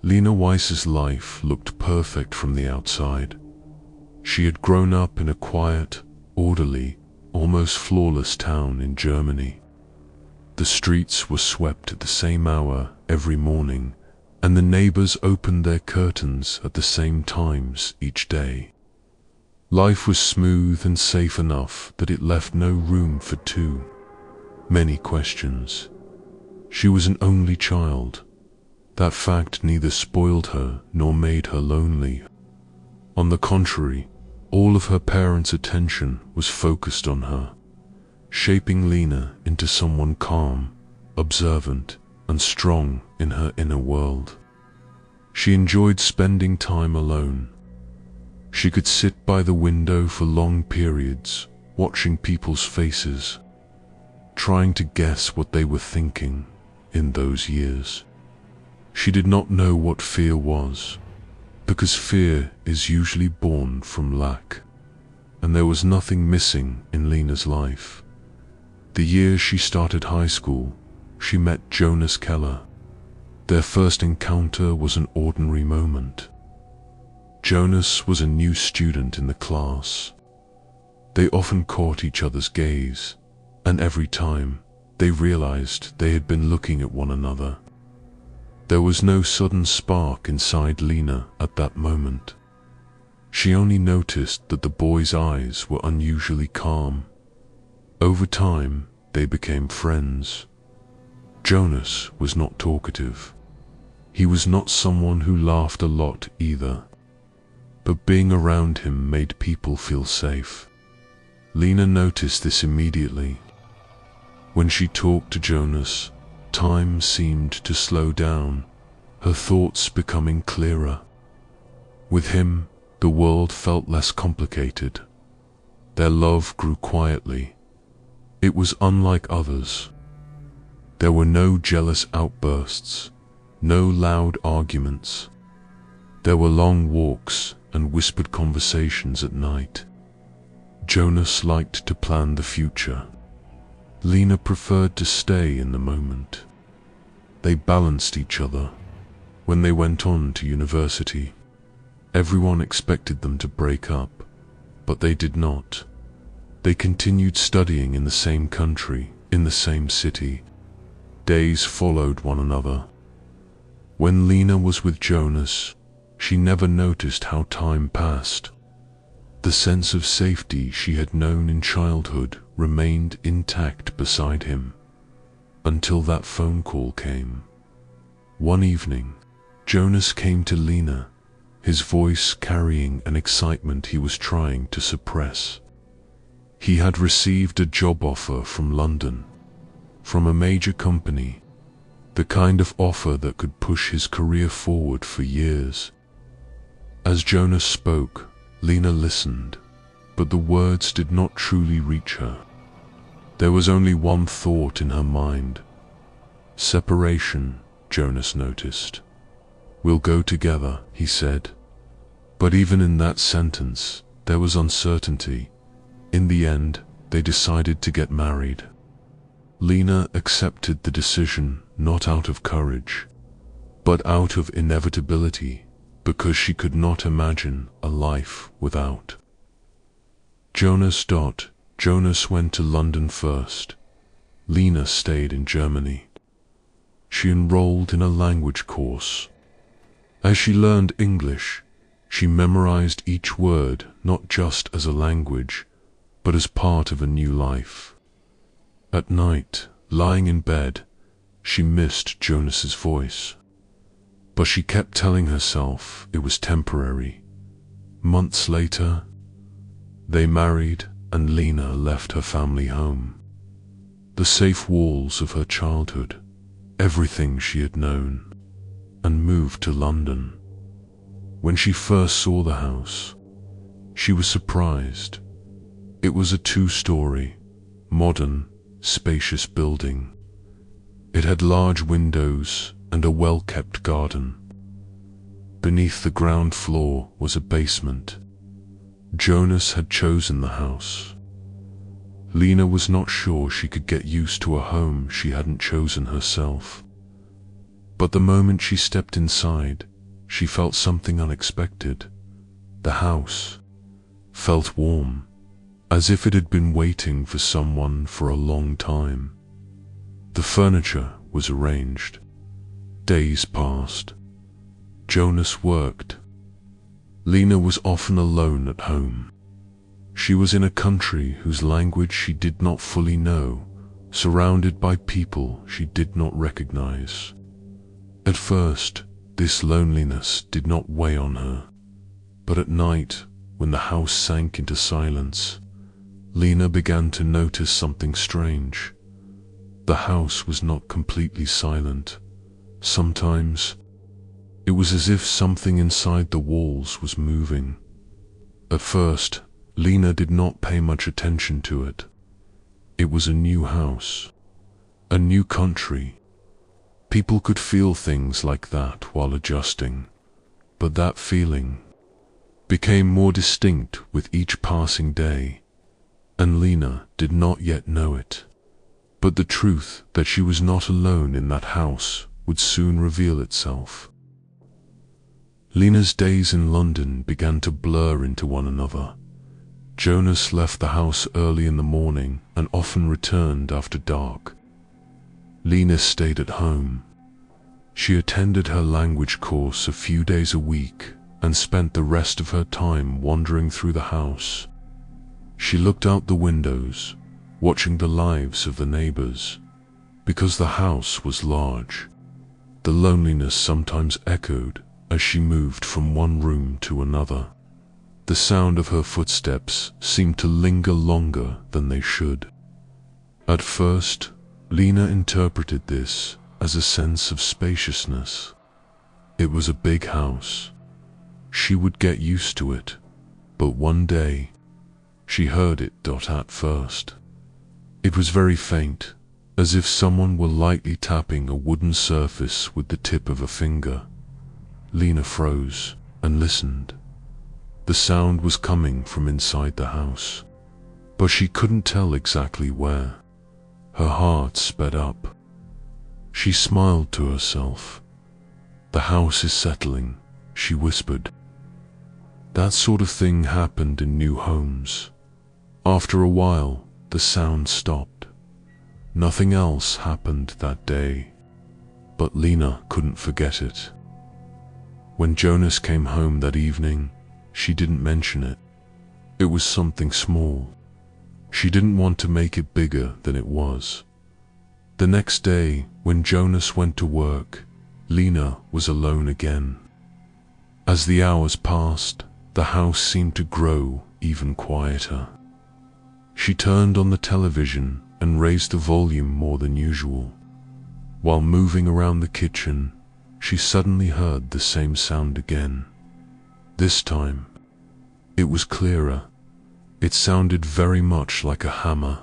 Lena Weiss's life looked perfect from the outside. She had grown up in a quiet, orderly, almost flawless town in Germany. The streets were swept at the same hour every morning, and the neighbors opened their curtains at the same times each day. Life was smooth and safe enough that it left no room for too many questions. She was an only child. That fact neither spoiled her nor made her lonely. On the contrary, all of her parents' attention was focused on her, shaping Lena into someone calm, observant, and strong in her inner world. She enjoyed spending time alone. She could sit by the window for long periods, watching people's faces, trying to guess what they were thinking in those years. She did not know what fear was, because fear is usually born from lack, and there was nothing missing in Lena's life. The year she started high school, she met Jonas Keller. Their first encounter was an ordinary moment. Jonas was a new student in the class. They often caught each other's gaze, and every time they realized they had been looking at one another. There was no sudden spark inside Lena at that moment. She only noticed that the boy's eyes were unusually calm. Over time, they became friends. Jonas was not talkative. He was not someone who laughed a lot either, but being around him made people feel safe. Lena noticed this immediately. When she talked to Jonas, time seemed to slow down, her thoughts becoming clearer. With him, the world felt less complicated. Their love grew quietly. It was unlike others. There were no jealous outbursts, no loud arguments. There were long walks and whispered conversations at night. Jonas liked to plan the future. Lena preferred to stay in the moment. They balanced each other. When they went on to university, everyone expected them to break up, but they did not. They continued studying in the same country, in the same city. Days followed one another. When Lena was with Jonas, she never noticed how time passed. The sense of safety she had known in childhood remained intact beside him, until that phone call came. One evening, Jonas came to Lena, his voice carrying an excitement he was trying to suppress. He had received a job offer from London, from a major company, the kind of offer that could push his career forward for years. As Jonas spoke, Lena listened, but the words did not truly reach her. There was only one thought in her mind. Separation, Jonas noticed. "We'll go together," he said. But even in that sentence, there was uncertainty. In the end, they decided to get married. Lena accepted the decision not out of courage, but out of inevitability, because she could not imagine a life without. Jonas went to London first. Lena stayed in Germany. She enrolled in a language course. As she learned English, she memorized each word not just as a language, but as part of a new life. At night, lying in bed, she missed Jonas's voice. But she kept telling herself it was temporary. Months later, they married and Lena left her family home. The safe walls of her childhood, everything she had known, and moved to London. When she first saw the house, she was surprised. It was a two-story, modern, spacious building. It had large windows and a well-kept garden. Beneath the ground floor was a basement. Jonas had chosen the house. Lena was not sure she could get used to a home she hadn't chosen herself. But the moment she stepped inside, she felt something unexpected. The house felt warm, as if it had been waiting for someone for a long time. The furniture was arranged. Days passed. Jonas worked. Lena was often alone at home. She was in a country whose language she did not fully know, surrounded by people she did not recognize. At first, this loneliness did not weigh on her, but at night, when the house sank into silence, Lena began to notice something strange. The house was not completely silent. Sometimes, it was as if something inside the walls was moving. At first, Lena did not pay much attention to it. It was a new house, a new country. People could feel things like that while adjusting, but that feeling became more distinct with each passing day, and Lena did not yet know it. But the truth that she was not alone in that house would soon reveal itself. Lena's days in London began to blur into one another. Jonas left the house early in the morning and often returned after dark. Lena stayed at home. She attended her language course a few days a week and spent the rest of her time wandering through the house. She looked out the windows, watching the lives of the neighbors. Because the house was large, the loneliness sometimes echoed as she moved from one room to another. The sound of her footsteps seemed to linger longer than they should. At first, Lena interpreted this as a sense of spaciousness. It was a big house. She would get used to it, but one day, she heard it at first. It was very faint, as if someone were lightly tapping a wooden surface with the tip of a finger. Lena froze and listened. The sound was coming from inside the house, but she couldn't tell exactly where. Her heart sped up. She smiled to herself. "The house is settling," she whispered. That sort of thing happened in new homes. After a while, the sound stopped. Nothing else happened that day, but Lena couldn't forget it. When Jonas came home that evening, she didn't mention it. It was something small. She didn't want to make it bigger than it was. The next day, when Jonas went to work, Lena was alone again. As the hours passed, the house seemed to grow even quieter. She turned on the television and raised the volume more than usual. While moving around the kitchen, she suddenly heard the same sound again. This time, it was clearer. It sounded very much like a hammer,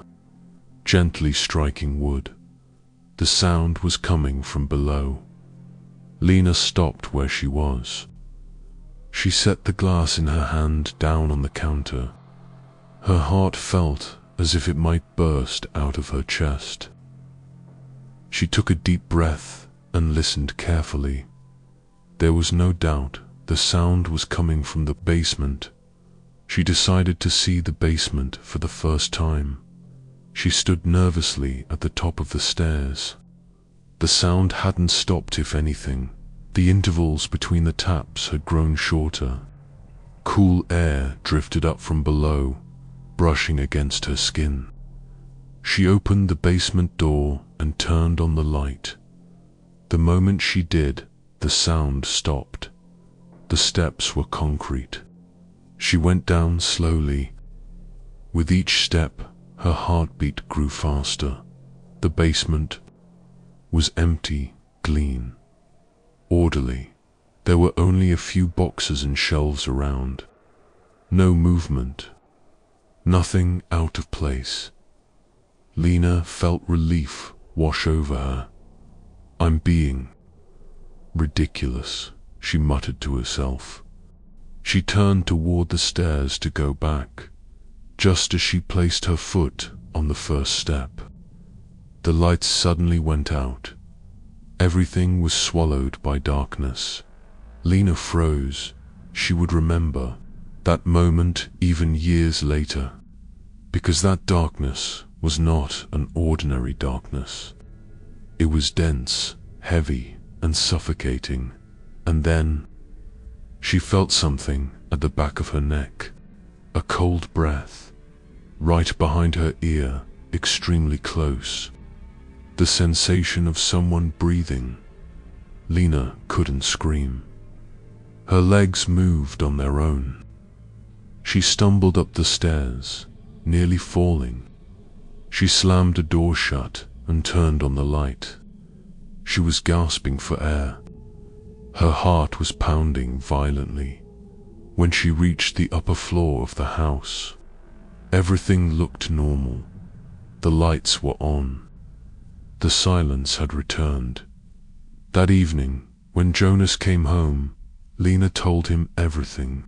gently striking wood. The sound was coming from below. Lena stopped where she was. She set the glass in her hand down on the counter. Her heart felt as if it might burst out of her chest. She took a deep breath and listened carefully. There was no doubt the sound was coming from the basement. She decided to see the basement for the first time. She stood nervously at the top of the stairs. The sound hadn't stopped, if anything. The intervals between the taps had grown shorter. Cool air drifted up from below, brushing against her skin. She opened the basement door and turned on the light. The moment she did, the sound stopped. The steps were concrete. She went down slowly. With each step, her heartbeat grew faster. The basement was empty, clean, orderly. There were only a few boxes and shelves around. No movement. Nothing out of place. Lena felt relief wash over her. "I'm being ridiculous," she muttered to herself. She turned toward the stairs to go back, just as she placed her foot on the first step. The lights suddenly went out. Everything was swallowed by darkness. Lena froze. She would remember that moment even years later, because that darkness was not an ordinary darkness. It was dense, heavy, and suffocating. And then she felt something at the back of her neck, a cold breath, right behind her ear, extremely close. The sensation of someone breathing. Lena couldn't scream. Her legs moved on their own. She stumbled up the stairs, nearly falling. She slammed a door shut and turned on the light. She was gasping for air. Her heart was pounding violently. When she reached the upper floor of the house, everything looked normal. The lights were on. The silence had returned. That evening, when Jonas came home, Lena told him everything.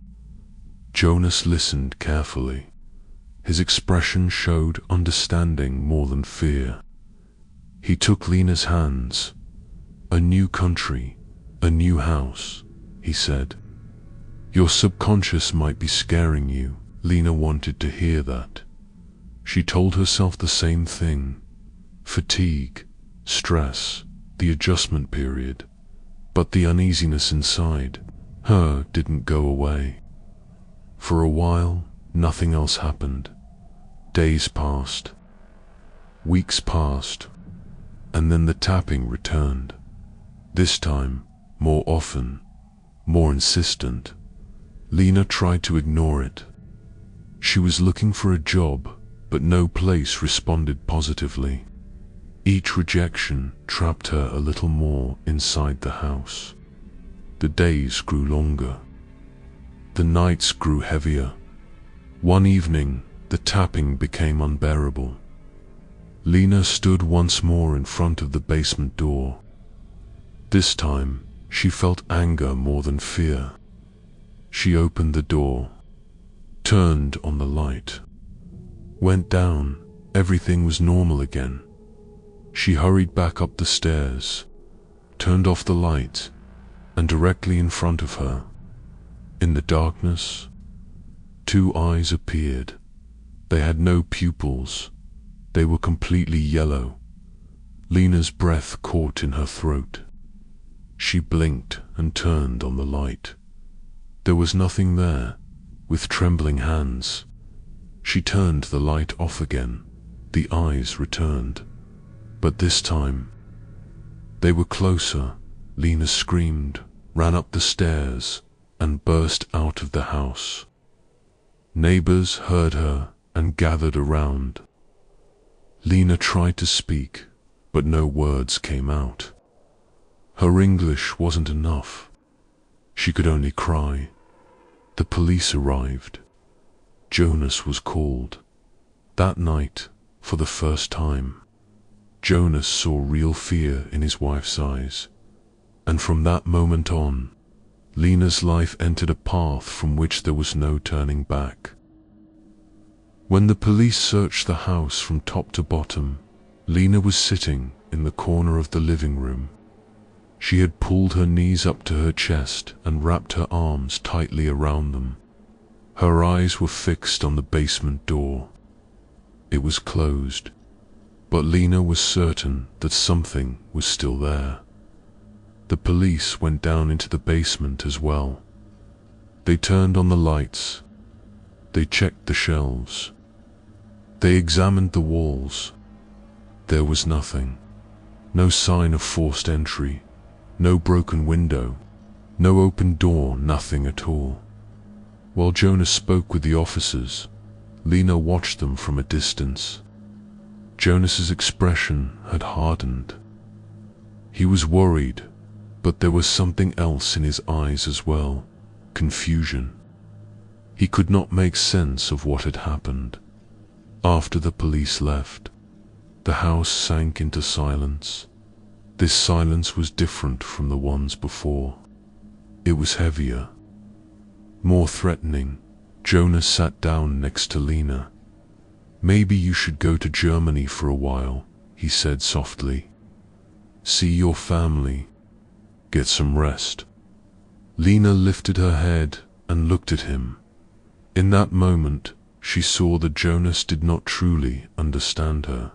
Jonas listened carefully. His expression showed understanding more than fear. He took Lena's hands. "A new country, a new house," he said. "Your subconscious might be scaring you." Lena wanted to hear that. She told herself the same thing. Fatigue, stress, the adjustment period. But the uneasiness inside her didn't go away. For a while, nothing else happened. Days passed. Weeks passed. And then the tapping returned. This time, more often, more insistent. Lena tried to ignore it. She was looking for a job, but no place responded positively. Each rejection trapped her a little more inside the house. The days grew longer. The nights grew heavier. One evening, the tapping became unbearable. Lena stood once more in front of the basement door. This time, she felt anger more than fear. She opened the door, turned on the light, went down. Everything was normal again. She hurried back up the stairs, turned off the light, and directly in front of her, in the darkness, two eyes appeared. They had no pupils. They were completely yellow. Lena's breath caught in her throat. She blinked and turned on the light. There was nothing there. With trembling hands, she turned the light off again. The eyes returned. But this time, they were closer. Lena screamed, ran up the stairs, and burst out of the house. Neighbors heard her and gathered around. Lena tried to speak, but no words came out. Her English wasn't enough. She could only cry. The police arrived. Jonas was called. That night, for the first time, Jonas saw real fear in his wife's eyes. And from that moment on, Lena's life entered a path from which there was no turning back. When the police searched the house from top to bottom, Lena was sitting in the corner of the living room. She had pulled her knees up to her chest and wrapped her arms tightly around them. Her eyes were fixed on the basement door. It was closed, but Lena was certain that something was still there. The police went down into the basement as well. They turned on the lights. They checked the shelves. They examined the walls. There was nothing. No sign of forced entry. No broken window. No open door, nothing at all. While Jonas spoke with the officers, Lena watched them from a distance. Jonas's expression had hardened. He was worried, but there was something else in his eyes as well. Confusion. He could not make sense of what had happened. After the police left, the house sank into silence. This silence was different from the ones before. It was heavier, more threatening. Jonas sat down next to Lena. "Maybe you should go to Germany for a while," he said softly. "See your family. Get some rest." Lena lifted her head and looked at him. In that moment, she saw that Jonas did not truly understand her.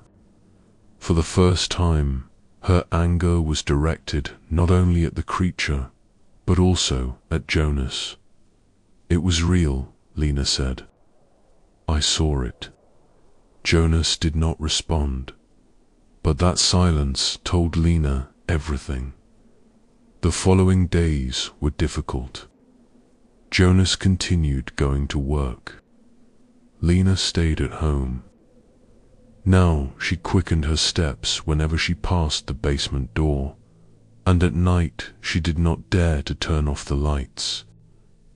For the first time, her anger was directed not only at the creature, but also at Jonas. "It was real," Lena said. "I saw it." Jonas did not respond, but that silence told Lena everything. The following days were difficult. Jonas continued going to work. Lena stayed at home. Now she quickened her steps whenever she passed the basement door, and at night she did not dare to turn off the lights.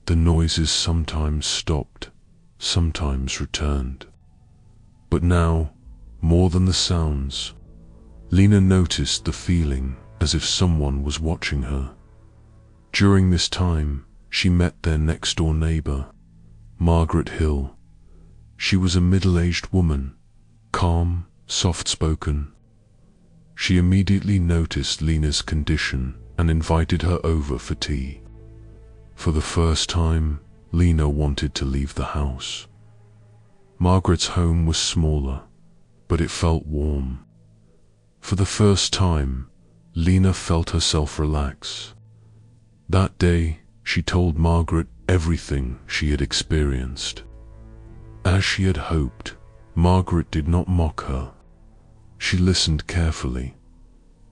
The noises sometimes stopped, sometimes returned. But now, more than the sounds, Lena noticed the feeling as if someone was watching her. During this time, she met their next-door neighbor, Margaret Hill. She was a middle-aged woman, calm, soft-spoken. She immediately noticed Lena's condition and invited her over for tea. For the first time, Lena wanted to leave the house. Margaret's home was smaller, but it felt warm. For the first time, Lena felt herself relax. That day, she told Margaret everything she had experienced. As she had hoped, Margaret did not mock her. She listened carefully.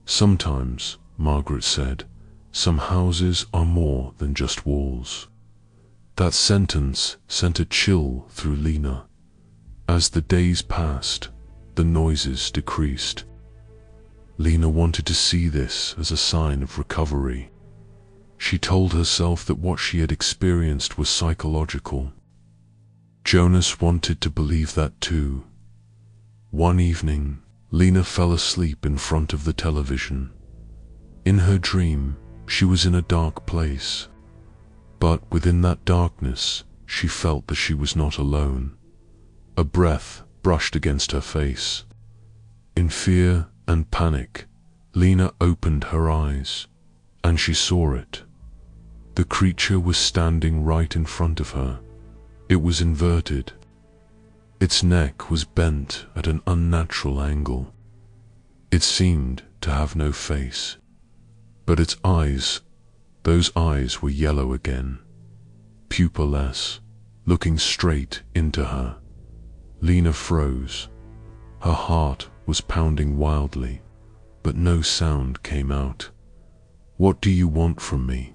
"Sometimes," Margaret said, "some houses are more than just walls." That sentence sent a chill through Lena. As the days passed, the noises decreased. Lena wanted to see this as a sign of recovery. She told herself that what she had experienced was psychological. Jonas wanted to believe that too. One evening, Lena fell asleep in front of the television. In her dream, she was in a dark place. But within that darkness, she felt that she was not alone. A breath brushed against her face. In fear and panic, Lena opened her eyes, and she saw it. The creature was standing right in front of her. It was inverted. Its neck was bent at an unnatural angle. It seemed to have no face, but its eyes, those eyes were yellow again, pupilless, looking straight into her. Lena froze. Her heart was pounding wildly, but no sound came out. "What do you want from me?"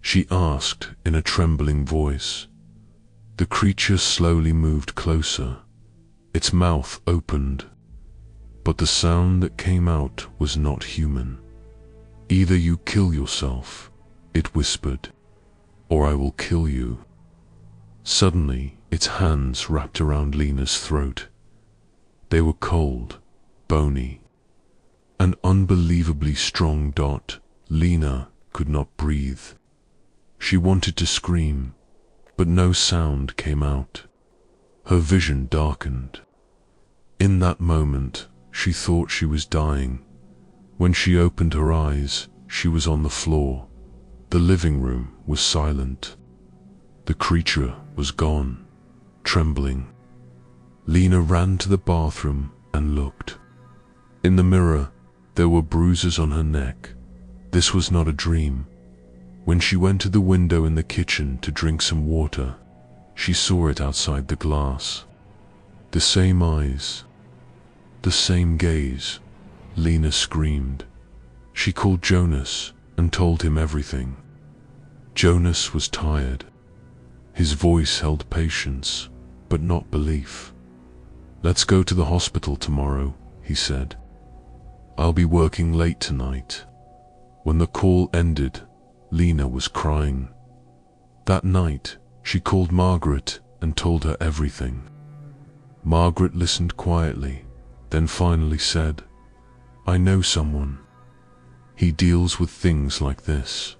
she asked in a trembling voice. The creature slowly moved closer. Its mouth opened, but the sound that came out was not human. "Either you kill yourself," it whispered, "or I will kill you." Suddenly, its hands wrapped around Lena's throat. They were cold, bony, an unbelievably strong dot. Lena could not breathe. She wanted to scream, but no sound came out. Her vision darkened. In that moment, she thought she was dying. When she opened her eyes, she was on the floor. The living room was silent. The creature was gone. Trembling, Lena ran to the bathroom and looked. In the mirror, there were bruises on her neck. This was not a dream. When she went to the window in the kitchen to drink some water, she saw it outside the glass. The same eyes, the same gaze. Lena screamed. She called Jonas and told him everything. Jonas was tired. His voice held patience, but not belief. "Let's go to the hospital tomorrow," he said. "I'll be working late tonight." When the call ended, Lena was crying. That night, she called Margaret and told her everything. Margaret listened quietly, then finally said, "I know someone. He deals with things like this.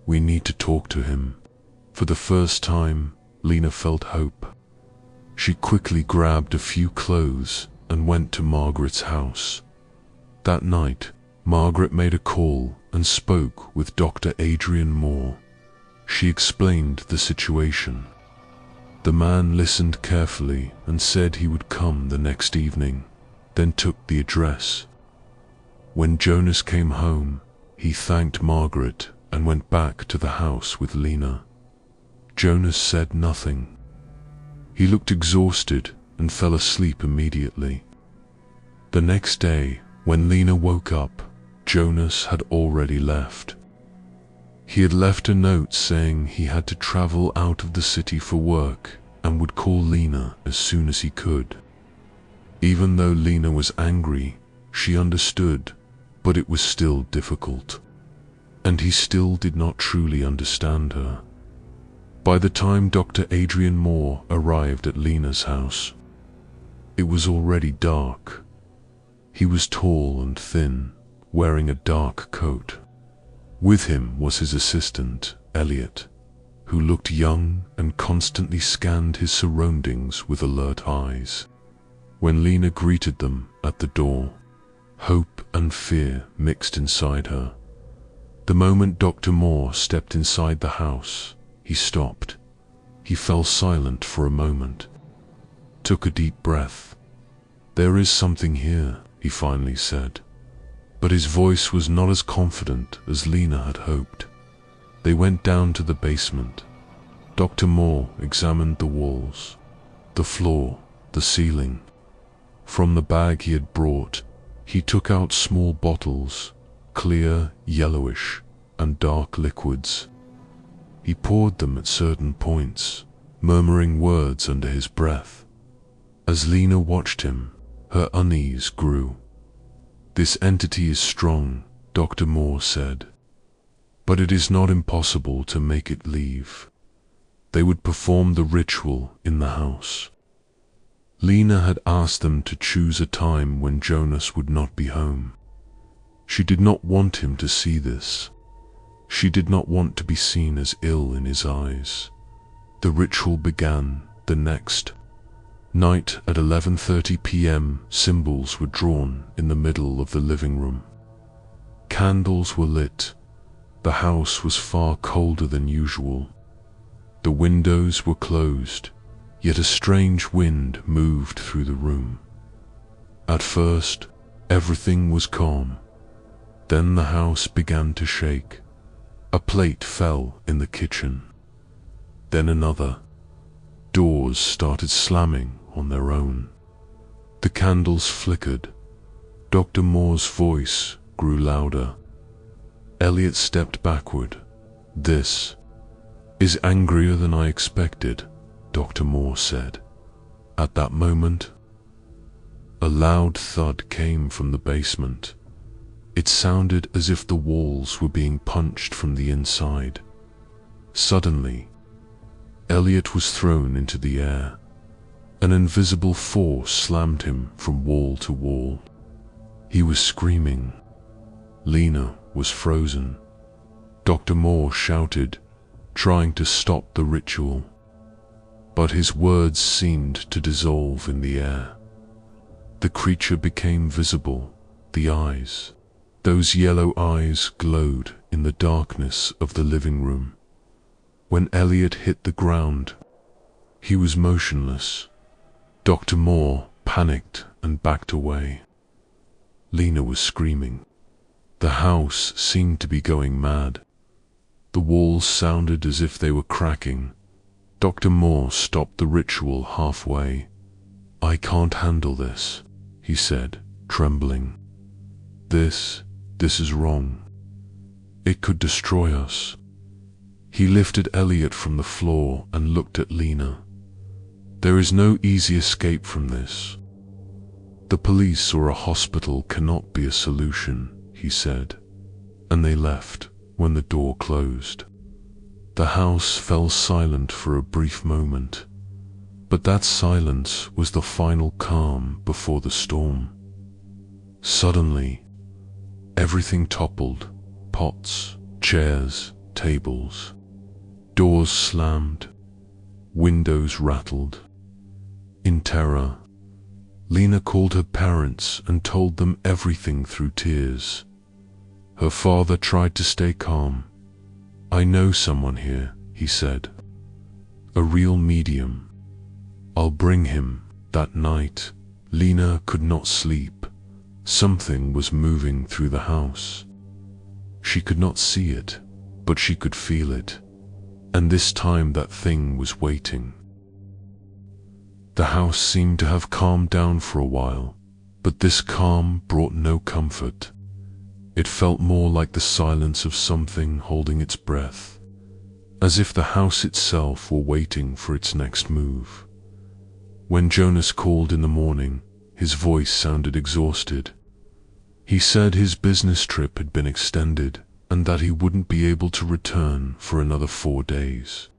We need to talk to him." For the first time, Lena felt hope. She quickly grabbed a few clothes and went to Margaret's house. That night, Margaret made a call and spoke with Dr. Adrian Moore. She explained the situation. The man listened carefully and said he would come the next evening, then took the address. When Jonas came home, he thanked Margaret and went back to the house with Lena. Jonas said nothing. He looked exhausted and fell asleep immediately. The next day, when Lena woke up, Jonas had already left. He had left a note saying he had to travel out of the city for work and would call Lena as soon as he could. Even though Lena was angry, she understood, but it was still difficult. And he still did not truly understand her. By the time Dr. Adrian Moore arrived at Lena's house, it was already dark. He was tall and thin, wearing a dark coat. With him was his assistant, Elliot, who looked young and constantly scanned his surroundings with alert eyes. When Lena greeted them at the door, hope and fear mixed inside her. The moment Dr. Moore stepped inside the house, he stopped. He fell silent for a moment, took a deep breath. "There is something here," he finally said. But his voice was not as confident as Lena had hoped. They went down to the basement. Dr. Moore examined the walls, the floor, the ceiling. From the bag he had brought, he took out small bottles, clear, yellowish, and dark liquids. He poured them at certain points, murmuring words under his breath. As Lena watched him, her unease grew. "This entity is strong," Dr. Moore said, "but it is not impossible to make it leave." They would perform the ritual in the house. Lena had asked them to choose a time when Jonas would not be home. She did not want him to see this. She did not want to be seen as ill in his eyes. The ritual began the next night at 11:30 p.m. Symbols were drawn in the middle of the living room. Candles were lit. The house was far colder than usual. The windows were closed, yet a strange wind moved through the room. At first, everything was calm. Then the house began to shake. A plate fell in the kitchen. Then another. Doors started slamming on their own. The candles flickered. Dr. Moore's voice grew louder. Elliot stepped backward. "This is angrier than I expected," Dr. Moore said. At that moment, a loud thud came from the basement. It sounded as if the walls were being punched from the inside. Suddenly, Elliot was thrown into the air. An invisible force slammed him from wall to wall. He was screaming. Lena was frozen. Dr. Moore shouted, trying to stop the ritual. But his words seemed to dissolve in the air. The creature became visible, the eyes. Those yellow eyes glowed in the darkness of the living room. When Elliot hit the ground, he was motionless. Dr. Moore panicked and backed away. Lena was screaming. The house seemed to be going mad. The walls sounded as if they were cracking. Dr. Moore stopped the ritual halfway. "I can't handle this," he said, trembling. This is wrong. It could destroy us." He lifted Elliot from the floor and looked at Lena. "There is no easy escape from this. The police or a hospital cannot be a solution," he said, and they left when the door closed. The house fell silent for a brief moment, but that silence was the final calm before the storm. Suddenly, everything toppled: pots, chairs, tables. Doors slammed, windows rattled. In terror, Lena called her parents and told them everything through tears. Her father tried to stay calm. "I know someone here," he said. "A real medium. I'll bring him." That night, Lena could not sleep. Something was moving through the house. She could not see it, but she could feel it. And this time that thing was waiting. The house seemed to have calmed down for a while, but this calm brought no comfort. It felt more like the silence of something holding its breath, as if the house itself were waiting for its next move. When Jonas called in the morning, his voice sounded exhausted. He said his business trip had been extended and that he wouldn't be able to return for another 4 days.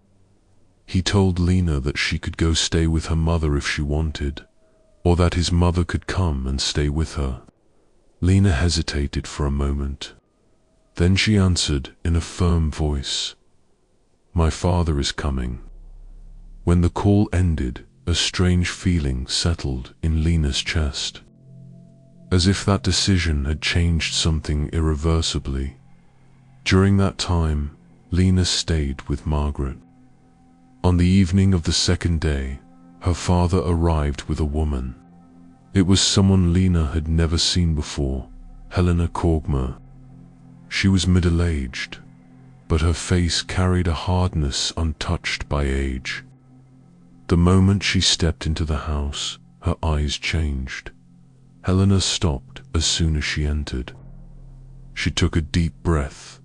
He told Lena that she could go stay with her mother if she wanted, or that his mother could come and stay with her. Lena hesitated for a moment. Then she answered in a firm voice, "My father is coming." When the call ended, a strange feeling settled in Lena's chest, as if that decision had changed something irreversibly. During that time, Lena stayed with Margaret. On the evening of the second day, her father arrived with a woman. It was someone Lena had never seen before, Helena Korgmer. She was middle-aged, but her face carried a hardness untouched by age. The moment she stepped into the house, her eyes changed. Helena stopped as soon as she entered. She took a deep breath,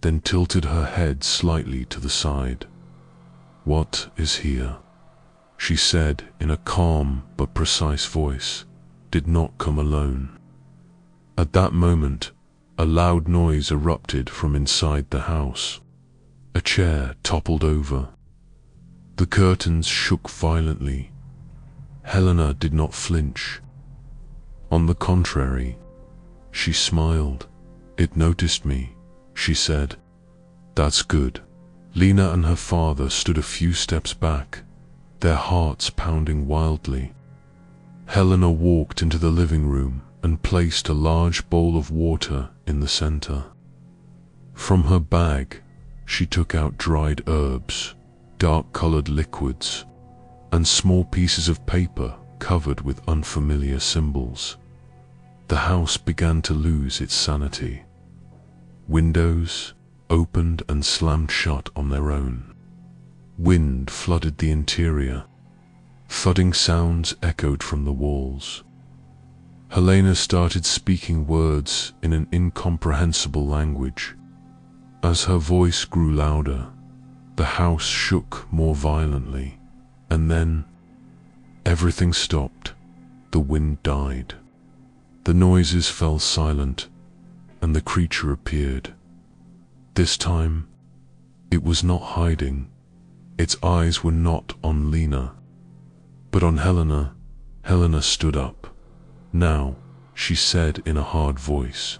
then tilted her head slightly to the side. "What is here?" she said in a calm but precise voice. "Did not come alone." At that moment, a loud noise erupted from inside the house. A chair toppled over. The curtains shook violently. Helena did not flinch. On the contrary, she smiled. "It noticed me," she said. "That's good." Lena and her father stood a few steps back, their hearts pounding wildly. Helena walked into the living room and placed a large bowl of water in the center. From her bag, she took out dried herbs, dark-colored liquids, and small pieces of paper covered with unfamiliar symbols. The house began to lose its sanity. Windows opened and slammed shut on their own. Wind flooded the interior. Thudding sounds echoed from the walls. Helena started speaking words in an incomprehensible language. As her voice grew louder, the house shook more violently, and then everything stopped. The wind died. The noises fell silent, and the creature appeared. This time, it was not hiding. Its eyes were not on Lena, but on Helena. Helena stood up. "Now," she said in a hard voice,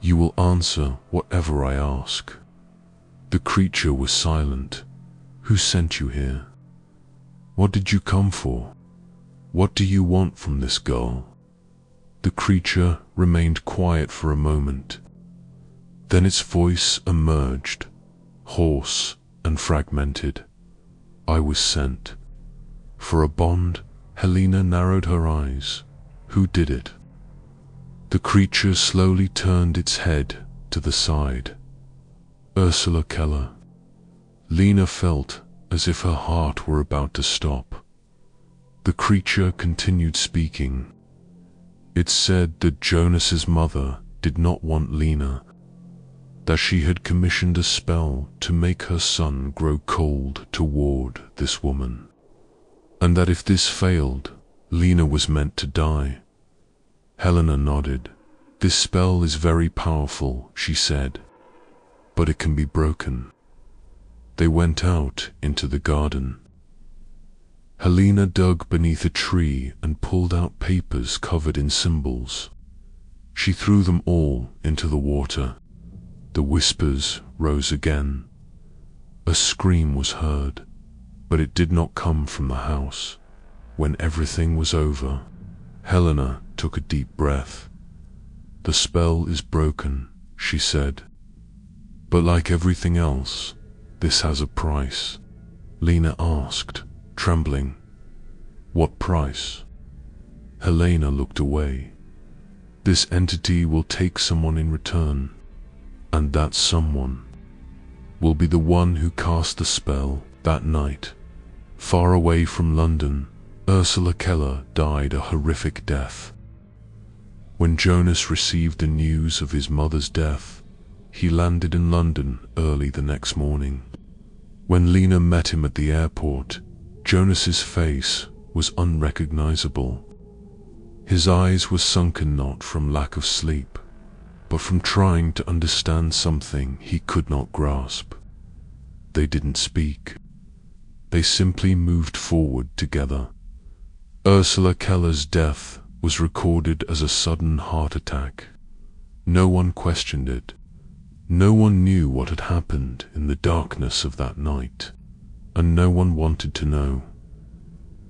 "you will answer whatever I ask." The creature was silent. "Who sent you here? What did you come for? What do you want from this girl?" The creature remained quiet for a moment. Then its voice emerged, hoarse and fragmented. "I was sent." For a bond, Helena narrowed her eyes. "Who did it?" The creature slowly turned its head to the side. "Ursula Keller." Lena felt as if her heart were about to stop. The creature continued speaking. It said that Jonas's mother did not want Lena, that she had commissioned a spell to make her son grow cold toward this woman, and that if this failed, Lena was meant to die. Helena nodded. "This spell is very powerful," she said, "but it can be broken." They went out into the garden. Helena dug beneath a tree and pulled out papers covered in symbols. She threw them all into the water. The whispers rose again. A scream was heard, but it did not come from the house. When everything was over, Helena took a deep breath. "The spell is broken," she said. But like everything else, this has a price. Lena asked, trembling. What price? Helena looked away. This entity will take someone in return, and that someone will be the one who cast the spell that night. Far away from London, Ursula Keller died a horrific death. When Jonas received the news of his mother's death, he landed in London early the next morning. When Lena met him at the airport, Jonas's face was unrecognizable. His eyes were sunken not from lack of sleep, but from trying to understand something he could not grasp. They didn't speak. They simply moved forward together. Ursula Keller's death was recorded as a sudden heart attack. No one questioned it. No one knew what had happened in the darkness of that night, and no one wanted to know.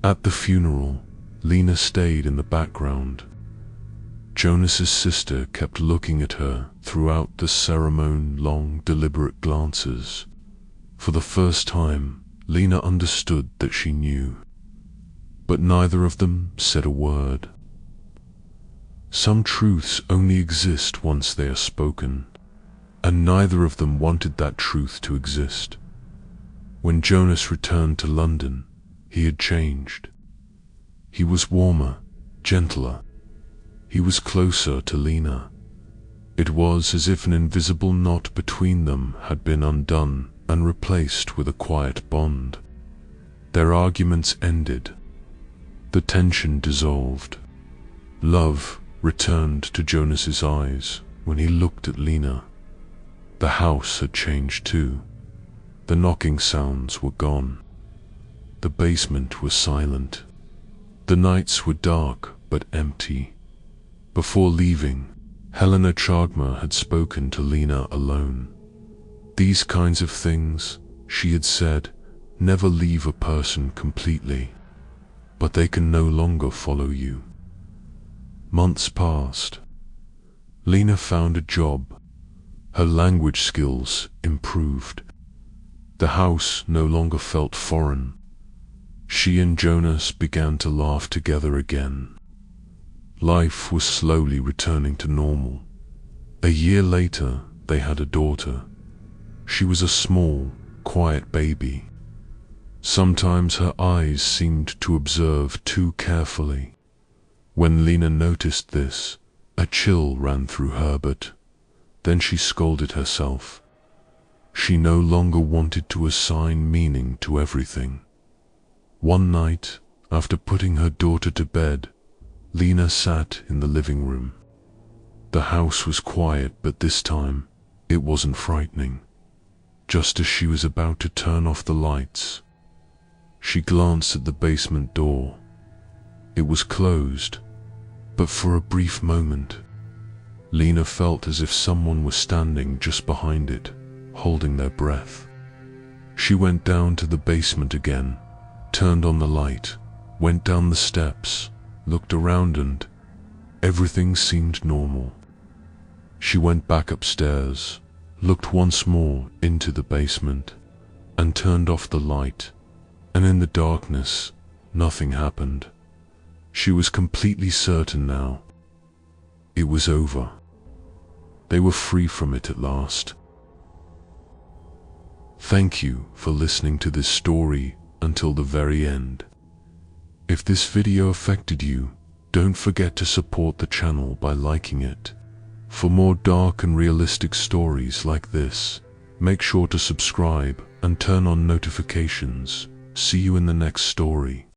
At the funeral, Lena stayed in the background. Jonas's sister kept looking at her throughout the ceremony, long, deliberate glances. For the first time, Lena understood that she knew, but neither of them said a word. Some truths only exist once they are spoken, and neither of them wanted that truth to exist. When Jonas returned to London, he had changed. He was warmer, gentler. He was closer to Lena. It was as if an invisible knot between them had been undone and replaced with a quiet bond. Their arguments ended. The tension dissolved. Love returned to Jonas's eyes when he looked at Lena. The house had changed too. The knocking sounds were gone. The basement was silent. The nights were dark but empty. Before leaving, Helena Chagma had spoken to Lena alone. These kinds of things, she had said, never leave a person completely, but they can no longer follow you. Months passed. Lena found a job. Her language skills improved. The house no longer felt foreign. She and Jonas began to laugh together again. Life was slowly returning to normal. A year later, they had a daughter. She was a small, quiet baby. Sometimes her eyes seemed to observe too carefully. When Lena noticed this, a chill ran through her, but then she scolded herself. She no longer wanted to assign meaning to everything. One night, after putting her daughter to bed, Lena sat in the living room. The house was quiet, but this time, it wasn't frightening. Just as she was about to turn off the lights, she glanced at the basement door. It was closed, but for a brief moment, Lena felt as if someone was standing just behind it, holding their breath. She went down to the basement again, turned on the light, went down the steps, looked around, and everything seemed normal. She went back upstairs, looked once more into the basement, and turned off the light, and in the darkness, nothing happened. She was completely certain now. It was over. They were free from it at last. Thank you for listening to this story until the very end. If this video affected you, don't forget to support the channel by liking it. For more dark and realistic stories like this, make sure to subscribe and turn on notifications. See you in the next story.